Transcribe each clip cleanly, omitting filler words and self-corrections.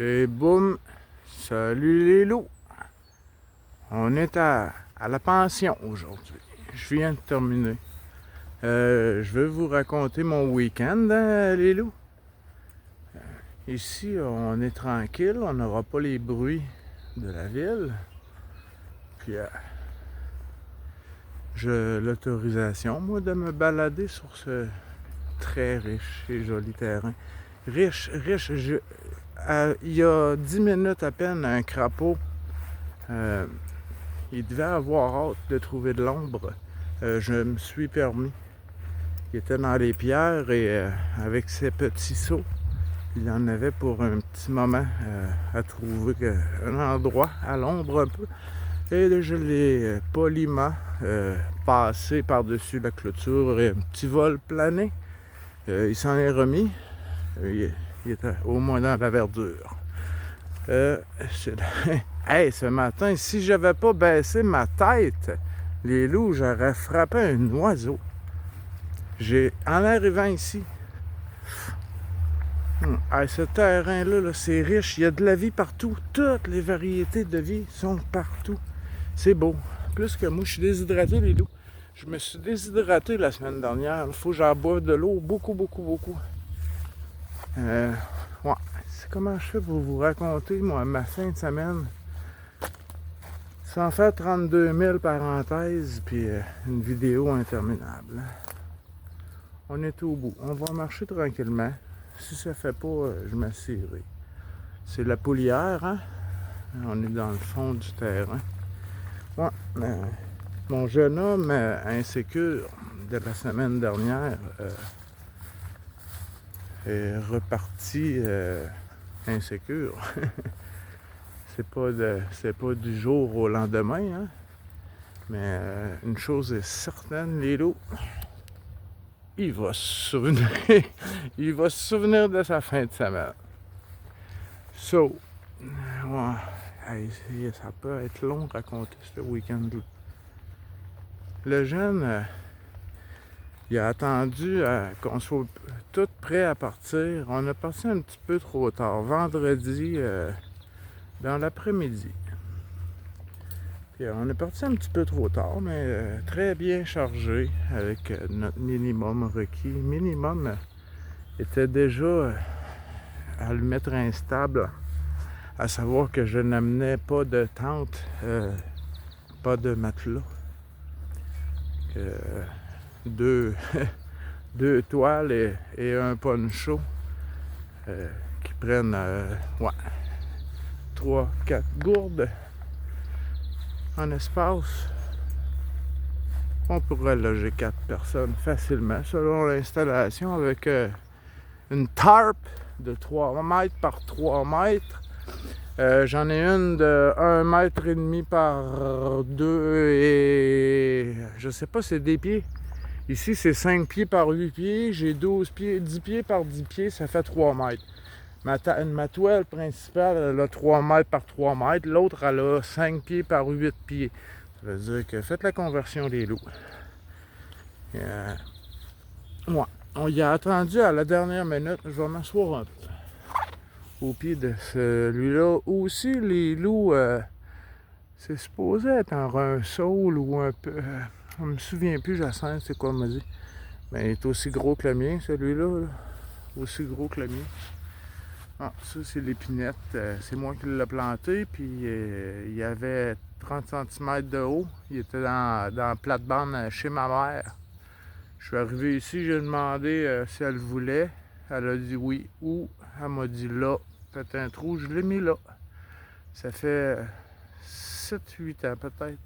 Et boum, salut les loups. On est à la pension aujourd'hui. Je viens de terminer. Je vais vous raconter mon week-end, hein, les loups. Ici, on est tranquille, on n'aura pas les bruits de la ville. Puis, j'ai l'autorisation, moi, de me balader sur ce très riche et joli terrain. Riche, il y a 10 minutes à peine, un crapaud, il devait avoir hâte de trouver de l'ombre. Je me suis permis. Il était dans les pierres et avec ses petits sauts, il y en avait pour un petit moment à trouver un endroit à l'ombre un peu. Et là, je l'ai poliment passé par-dessus la clôture et un petit vol plané. Il s'en est remis. Il était au moins dans la verdure. Hey, ce matin, si j'avais pas baissé ma tête, les loups, j'aurais frappé un oiseau. En arrivant ici, ce terrain-là, là, c'est riche, il y a de la vie partout. Toutes les variétés de vie sont partout. C'est beau. Plus que moi, je suis déshydraté, les loups. Je me suis déshydraté la semaine dernière. Il faut que j'en boive de l'eau, beaucoup. Ouais. C'est comment je fais pour vous raconter, moi, ma fin de semaine. Sans faire 32 000 parenthèses, puis une vidéo interminable. On est au bout. On va marcher tranquillement. Si ça fait pas, je m'assirai. C'est la poulière, hein? On est dans le fond du terrain. Ouais, mon jeune homme insécure de la semaine dernière est reparti insécure. C'est pas du jour au lendemain, hein? Mais une chose est certaine, les loups, il va se souvenir, il va se souvenir de sa fin de semaine. So, ouais, ça peut être long de raconter ce week-end-là. Le jeune, il a attendu qu'on soit tout prêt à partir. On a parti un petit peu trop tard, vendredi, dans l'après-midi. Puis on est parti un petit peu trop tard, mais très bien chargé avec notre minimum requis. Minimum était déjà à le mettre instable, à savoir que je n'amenais pas de tente, pas de matelas. Deux toiles et un poncho qui prennent 3-4 gourdes en espace. On pourrait loger 4 personnes facilement selon l'installation avec une tarp de 3 mètres par 3 mètres. J'en ai une de 1 mètre et demi par 2 et je sais pas, c'est des pieds. Ici, c'est 5 pieds par 8 pieds. J'ai 10 pieds par 10 pieds, ça fait 3 mètres. Ma toile principale, elle a 3 mètres par 3 mètres. L'autre, elle a 5 pieds par 8 pieds. Ça veut dire que faites la conversion des loups. Ouais. On y a attendu à la dernière minute. Je vais m'asseoir un peu au pied de celui-là. Aussi, les loups, c'est supposé être un saule ou un peu... on me souvient plus, Jacinthe, c'est quoi on m'a dit. Mais il est aussi gros que le mien, celui-là. Là. Aussi gros que le mien. Ah, ça, c'est l'épinette. C'est moi qui l'ai planté. Puis il y avait 30 cm de haut. Il était dans la plate-bande chez ma mère. Je suis arrivé ici, j'ai demandé si elle voulait. Elle a dit oui. Ou elle m'a dit là, faites un trou, je l'ai mis là. Ça fait 7-8 ans peut-être.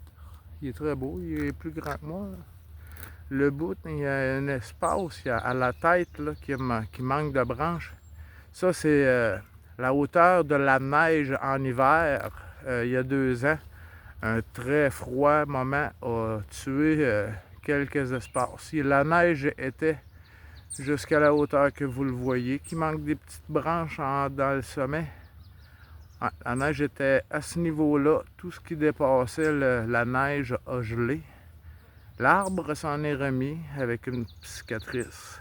Il est très beau, il est plus grand que moi. Là. Le bout, il y a un espace, il y a à la tête là, qui manque de branches. Ça, c'est la hauteur de la neige en hiver, il y a 2 ans. Un très froid moment a tué quelques espaces. La neige était jusqu'à la hauteur que vous le voyez, qui manque des petites branches dans le sommet. La neige était à ce niveau-là. Tout ce qui dépassait la neige a gelé. L'arbre s'en est remis avec une cicatrice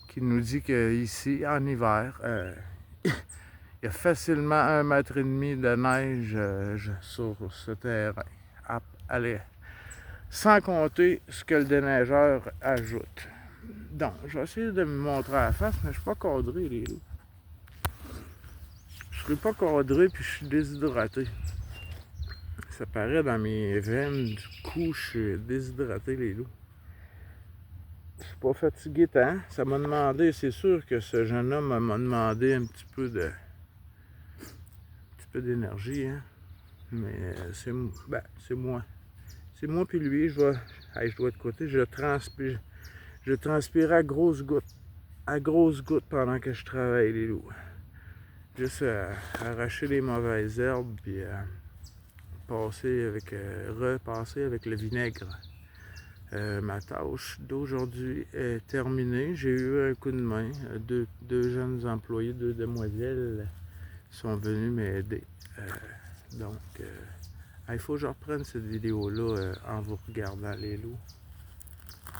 qui nous dit qu'ici, en hiver, Il y a facilement 1,5 m de neige sur ce terrain. Allez, sans compter ce que le déneigeur ajoute. Donc, je vais essayer de me montrer à la face, mais je ne suis pas cadré, les loups. Je ne suis pas cadré, puis je suis déshydraté. Ça paraît dans mes veines, du coup, je suis déshydraté, les loups. Je suis pas fatigué tant. Ça m'a demandé, c'est sûr que ce jeune homme m'a demandé un petit peu d'énergie, hein. Mais c'est moi. C'est moi puis lui, je dois de côté, je transpire à grosses gouttes. À grosses gouttes pendant que je travaille, les loups. Juste arracher les mauvaises herbes, puis repasser avec le vinaigre. Ma tâche d'aujourd'hui est terminée. J'ai eu un coup de main. Deux jeunes employés, deux demoiselles sont venus m'aider. Donc, il faut que je reprenne cette vidéo-là en vous regardant, les loups.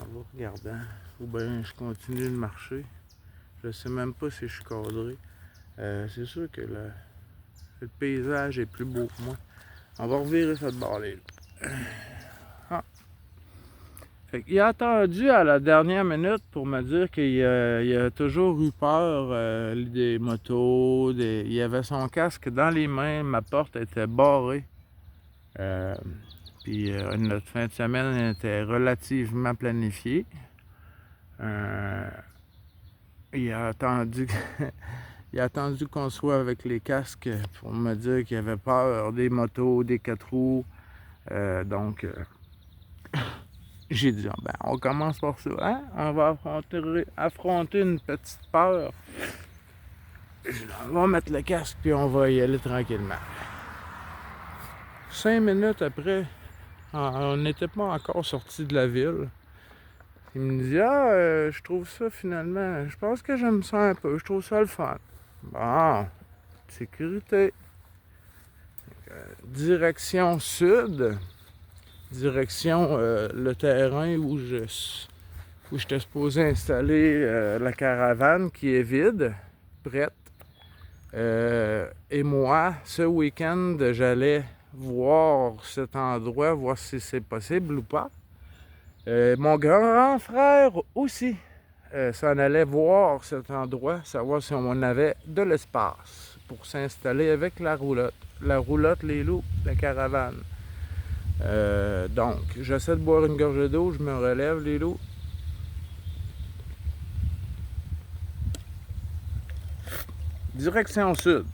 En vous regardant. Ou bien je continue de marcher. Je ne sais même pas si je suis cadré. C'est sûr que le paysage est plus beau que moi. On va revirer cette barre, les loups. Ah. Il a attendu à la dernière minute pour me dire qu'il a toujours eu peur des motos. Il avait son casque dans les mains, ma porte était barrée. Puis notre fin de semaine était relativement planifiée. Il a attendu qu'on soit avec les casques pour me dire qu'il avait peur des motos, des 4 roues. Donc, j'ai dit, ben, on commence par ça, hein? On va affronter une petite peur. On va mettre le casque, puis on va y aller tranquillement. 5 minutes après, on n'était pas encore sorti de la ville. Il me dit, je trouve ça finalement, je pense que j'aime ça un peu, je trouve ça le fun. Bon, sécurité. Direction sud. Direction le terrain où j'étais supposé installer la caravane qui est vide, prête. Et moi, ce week-end, j'allais voir cet endroit, voir si c'est possible ou pas. Mon grand frère aussi s'en allait voir cet endroit, savoir si on avait de l'espace pour s'installer avec la roulotte. La roulotte, les loups, la caravane. Donc, j'essaie de boire une gorgée d'eau, je me relève, les loups. Direction sud.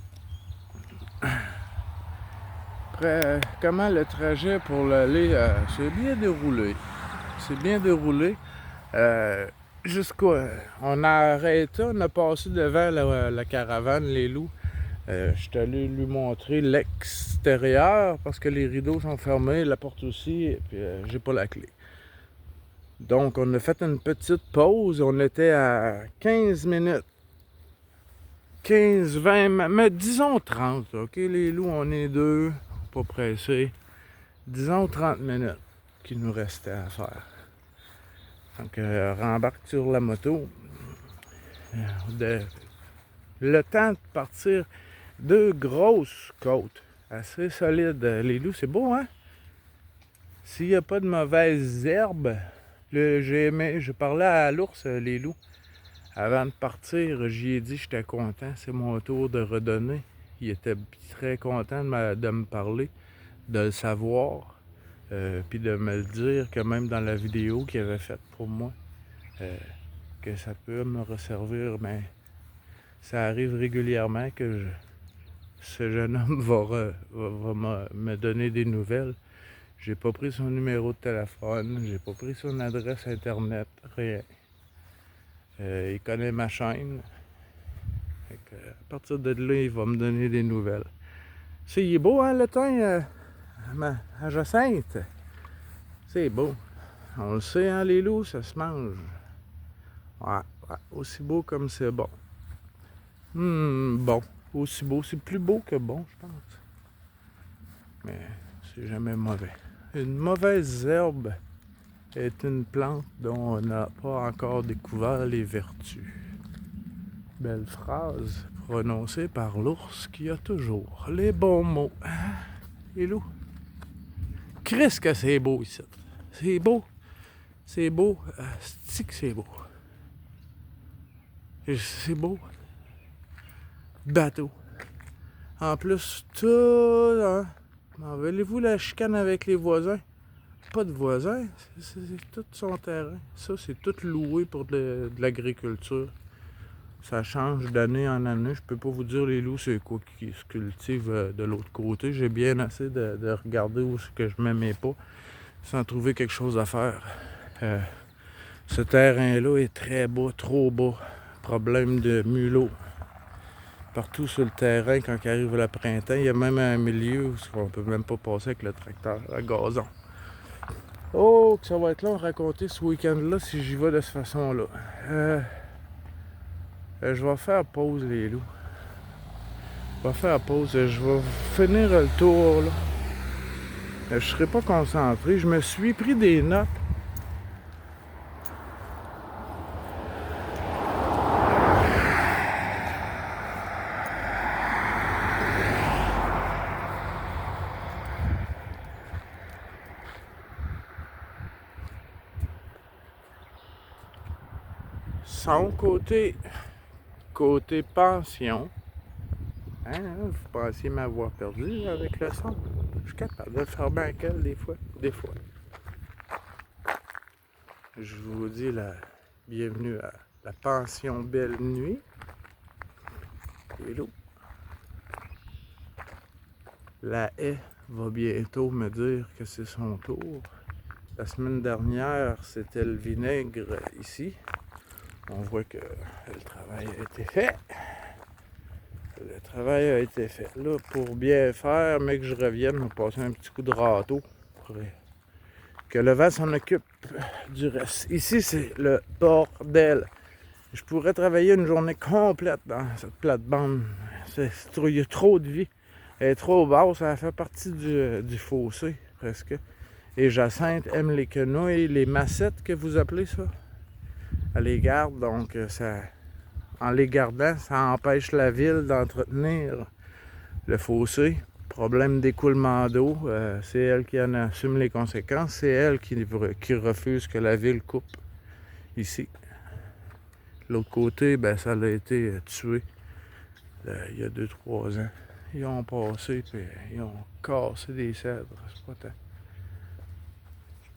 Après, comment le trajet pour l'aller, c'est bien déroulé. C'est bien déroulé. On a arrêté, on a passé devant la caravane, les loups. Je suis allé lui montrer l'extérieur parce que les rideaux sont fermés, la porte aussi, et puis j'ai pas la clé. Donc, on a fait une petite pause. On était à 15 minutes. 15, 20, mais disons 30. OK, les loups, on est deux, pas pressés. Disons 30 minutes qu'il nous restait à faire. Donc, rembarque sur la moto. Le temps de partir 2 grosses côtes assez solides. Les loups, c'est beau, hein? S'il n'y a pas de mauvaises herbes, je parlais à l'ours, les loups. Avant de partir, j'y ai dit que j'étais content. C'est mon tour de redonner. Il était très content de me parler, de le savoir, puis de me le dire que même dans la vidéo qu'il avait faite pour moi, que ça peut me resservir, mais ça arrive régulièrement que ce jeune homme va me donner des nouvelles. J'ai pas pris son numéro de téléphone, j'ai pas pris son adresse internet, rien. Il connaît ma chaîne. À partir de là, il va me donner des nouvelles. Il est beau, hein, le thym à Jacinthe? C'est beau. On le sait, hein, les loups, ça se mange. Ouais, aussi beau comme c'est bon. Bon. Aussi beau, c'est plus beau que bon, je pense. Mais c'est jamais mauvais. Une mauvaise herbe est une plante dont on n'a pas encore découvert les vertus. Belle phrase prononcé par l'ours qui a toujours les bons mots. Les loups. Christ que c'est beau ici. C'est beau. C'est beau. C'est que c'est beau. C'est beau. Bateau. En plus, tout... Hein, voulez-vous la chicane avec les voisins? Pas de voisins. C'est tout son terrain. Ça, c'est tout loué pour de l'agriculture. Ça change d'année en année. Je peux pas vous dire les loups, c'est quoi qui se cultive de l'autre côté. J'ai bien assez de regarder où que je mets mes pas sans trouver quelque chose à faire. Ce terrain-là est très bas, trop bas. Problème de mulot. Partout sur le terrain, quand il arrive le printemps, il y a même un milieu où on peut même pas passer avec le tracteur à gazon. Oh, que ça va être long à raconter ce week-end-là si j'y vais de cette façon-là. Je vais faire pause, les loups. Je vais faire pause. Je vais finir le tour, là. Je serai pas concentré. Je me suis pris des notes. Son côté pension. Hein, vous pensiez m'avoir perdu avec le son? Je suis capable de le faire bien qu'elle des fois. Je vous dis la bienvenue à la pension Belle Nuit. Hello. La haie va bientôt me dire que c'est son tour. La semaine dernière, c'était le vinaigre ici. On voit que le travail a été fait. Le travail a été fait. Là, pour bien faire, mais que je revienne, on va passer un petit coup de râteau pour que le vent s'en occupe du reste. Ici, c'est le bordel. Je pourrais travailler une journée complète dans cette plate-bande. Il y a trop de vie. Elle est trop basse, ça fait partie du fossé, presque. Et Jacinthe aime les quenouilles, les massettes que vous appelez ça. Elle les garde, donc ça, en les gardant, ça empêche la ville d'entretenir le fossé. Problème d'écoulement d'eau, c'est elle qui en assume les conséquences. C'est elle qui refuse que la ville coupe ici. L'autre côté, ben, ça a été tué il y a 2-3 ans. Ils ont passé, puis ils ont cassé des cèdres. C'est pas tant.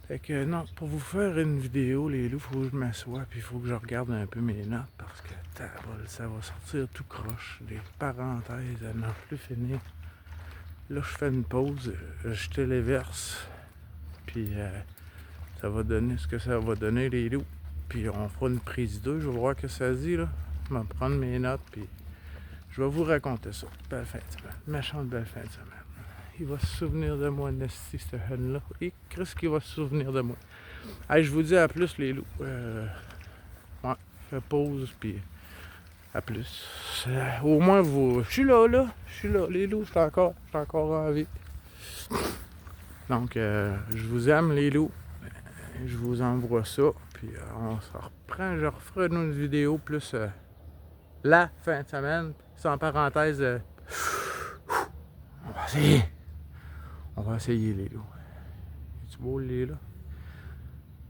Fait que non, pour vous faire une vidéo, les loups, il faut que je m'assoie, puis il faut que je regarde un peu mes notes, parce que ça va sortir tout croche. Des parenthèses à n'en plus finir. Là, je fais une pause, je téléverse, puis ça va donner ce que ça va donner, les loups. Puis on fera une prise 2, je vais voir ce que ça dit, là. Je vais prendre mes notes, puis je vais vous raconter ça. Belle fin de semaine. Méchante belle fin de semaine. Il va se souvenir de moi, Nesty, ce hen-là. Et Chris qui va se souvenir de moi. Hey, je vous dis à plus, les loups. Ouais, je fais pause, puis à plus. Au moins, vous... Je suis là. Je suis là. Les loups, je suis encore en vie. Donc, je vous aime, les loups. Je vous envoie ça. Puis, on se reprend. Je referai une vidéo plus la fin de semaine. Sans parenthèse, on va essayer. On va essayer, les loups. C'est beau, les là?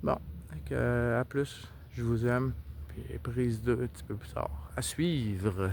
Bon, donc, à plus. Je vous aime. Puis prise 2 un petit peu plus tard. À suivre.